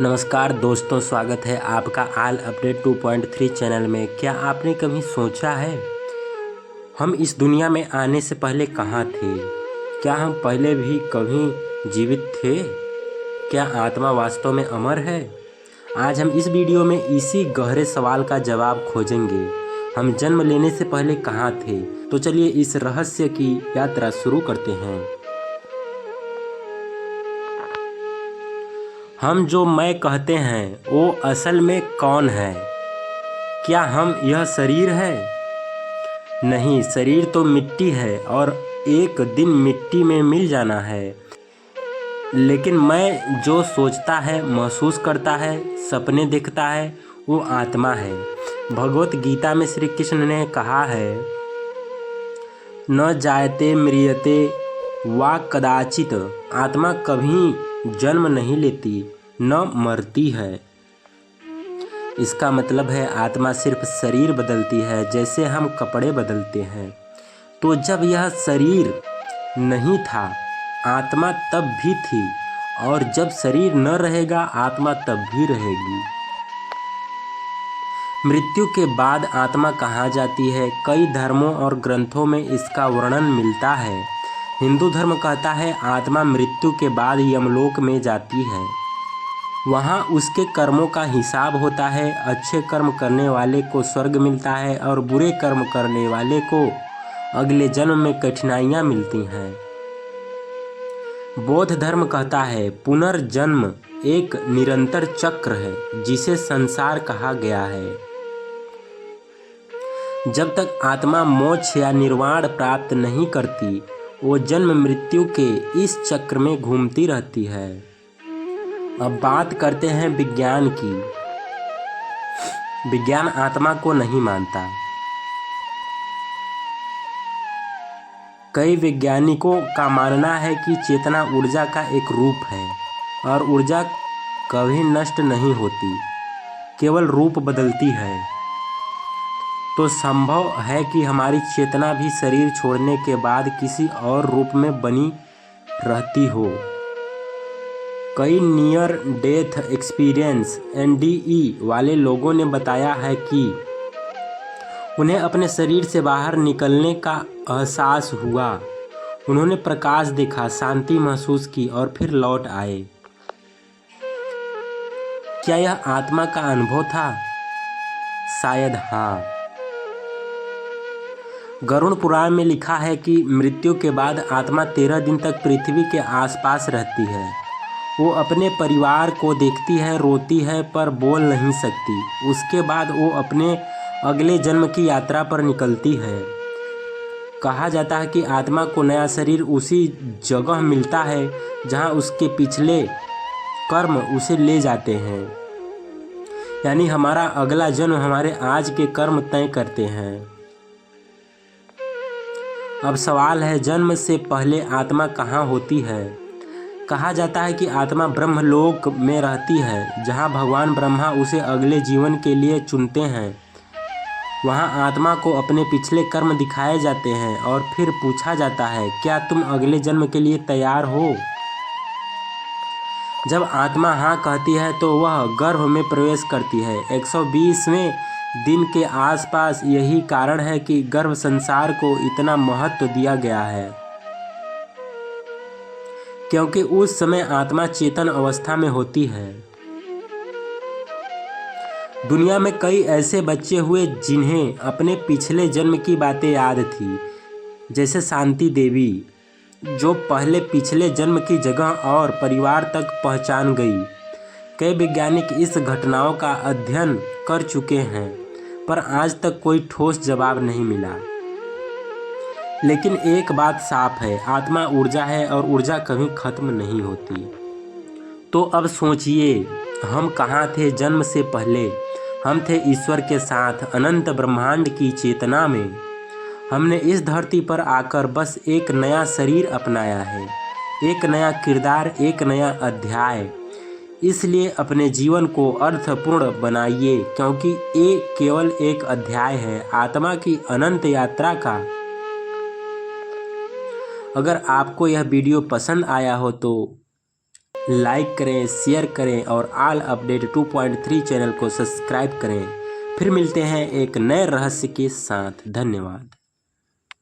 नमस्कार दोस्तों, स्वागत है आपका आल अपडेट 2.3 चैनल में। क्या आपने कभी सोचा है हम इस दुनिया में आने से पहले कहाँ थे? क्या हम पहले भी कभी जीवित थे? क्या आत्मा वास्तव में अमर है? आज हम इस वीडियो में इसी गहरे सवाल का जवाब खोजेंगे। हम जन्म लेने से पहले कहाँ थे? तो चलिए इस रहस्य की यात्रा शुरू करते हैं। हम जो मैं कहते हैं वो असल में कौन है? क्या हम यह शरीर है? नहीं, शरीर तो मिट्टी है और एक दिन मिट्टी में मिल जाना है। लेकिन मैं जो सोचता है, महसूस करता है, सपने देखता है, वो आत्मा है। भगवत गीता में श्री कृष्ण ने कहा है, न जायते म्रियते वा कदाचित। आत्मा कभी जन्म नहीं लेती, न मरती है। इसका मतलब है आत्मा सिर्फ शरीर बदलती है, जैसे हम कपड़े बदलते हैं। तो जब यह शरीर नहीं था, आत्मा तब भी थी, और जब शरीर न रहेगा, आत्मा तब भी रहेगी। मृत्यु के बाद आत्मा कहाँ जाती है? कई धर्मों और ग्रंथों में इसका वर्णन मिलता है। हिंदू धर्म कहता है आत्मा मृत्यु के बाद यमलोक में जाती है। वहाँ उसके कर्मों का हिसाब होता है। अच्छे कर्म करने वाले को स्वर्ग मिलता है और बुरे कर्म करने वाले को अगले जन्म में कठिनाइयाँ मिलती हैं। बौद्ध धर्म कहता है पुनर्जन्म एक निरंतर चक्र है, जिसे संसार कहा गया है। जब तक आत्मा मोक्ष या निर्वाण प्राप्त नहीं करती, वो जन्म मृत्यु के इस चक्र में घूमती रहती है। अब बात करते हैं विज्ञान की। विज्ञान आत्मा को नहीं मानता। कई वैज्ञानिकों का मानना है कि चेतना ऊर्जा का एक रूप है और ऊर्जा कभी नष्ट नहीं होती, केवल रूप बदलती है। तो संभव है कि हमारी चेतना भी शरीर छोड़ने के बाद किसी और रूप में बनी रहती हो। कई नियर डेथ एक्सपीरियंस (NDE) वाले लोगों ने बताया है कि उन्हें अपने शरीर से बाहर निकलने का एहसास हुआ। उन्होंने प्रकाश देखा, शांति महसूस की और फिर लौट आए। क्या यह आत्मा का अनुभव था? शायद हाँ। गरुड़ पुराण में लिखा है कि मृत्यु के बाद आत्मा 13 दिन तक पृथ्वी के आसपास रहती है। वो अपने परिवार को देखती है, रोती है, पर बोल नहीं सकती। उसके बाद वो अपने अगले जन्म की यात्रा पर निकलती है। कहा जाता है कि आत्मा को नया शरीर उसी जगह मिलता है जहाँ उसके पिछले कर्म उसे ले जाते हैं। यानी हमारा अगला जन्म हमारे आज के कर्म तय करते हैं। अब सवाल है, जन्म से पहले आत्मा कहाँ होती है? कहा जाता है कि आत्मा ब्रह्मलोक में रहती है, जहाँ भगवान ब्रह्मा उसे अगले जीवन के लिए चुनते हैं। वहाँ आत्मा को अपने पिछले कर्म दिखाए जाते हैं और फिर पूछा जाता है, क्या तुम अगले जन्म के लिए तैयार हो? जब आत्मा हाँ कहती है तो वह गर्भ में प्रवेश करती है। 120वें दिन के आसपास। यही कारण है कि गर्भ संसार को इतना महत्व दिया गया है, क्योंकि उस समय आत्मा चेतन अवस्था में होती है। दुनिया में कई ऐसे बच्चे हुए जिन्हें अपने पिछले जन्म की बातें याद थी, जैसे शांति देवी, जो पहले पिछले जन्म की जगह और परिवार तक पहचान गई। कई वैज्ञानिक इस घटनाओं का अध्ययन कर चुके हैं, पर आज तक कोई ठोस जवाब नहीं मिला। लेकिन एक बात साफ है, आत्मा ऊर्जा है और ऊर्जा कभी खत्म नहीं होती। तो अब सोचिए, हम कहाँ थे जन्म से पहले? हम थे ईश्वर के साथ, अनंत ब्रह्मांड की चेतना में। हमने इस धरती पर आकर बस एक नया शरीर अपनाया है, एक नया किरदार, एक नया अध्याय। इसलिए अपने जीवन को अर्थपूर्ण बनाइए, क्योंकि ये केवल एक अध्याय है आत्मा की अनंत यात्रा का। अगर आपको यह वीडियो पसंद आया हो तो लाइक करें, शेयर करें और ऑल अपडेट 2.3 चैनल को सब्सक्राइब करें। फिर मिलते हैं एक नए रहस्य के साथ। धन्यवाद।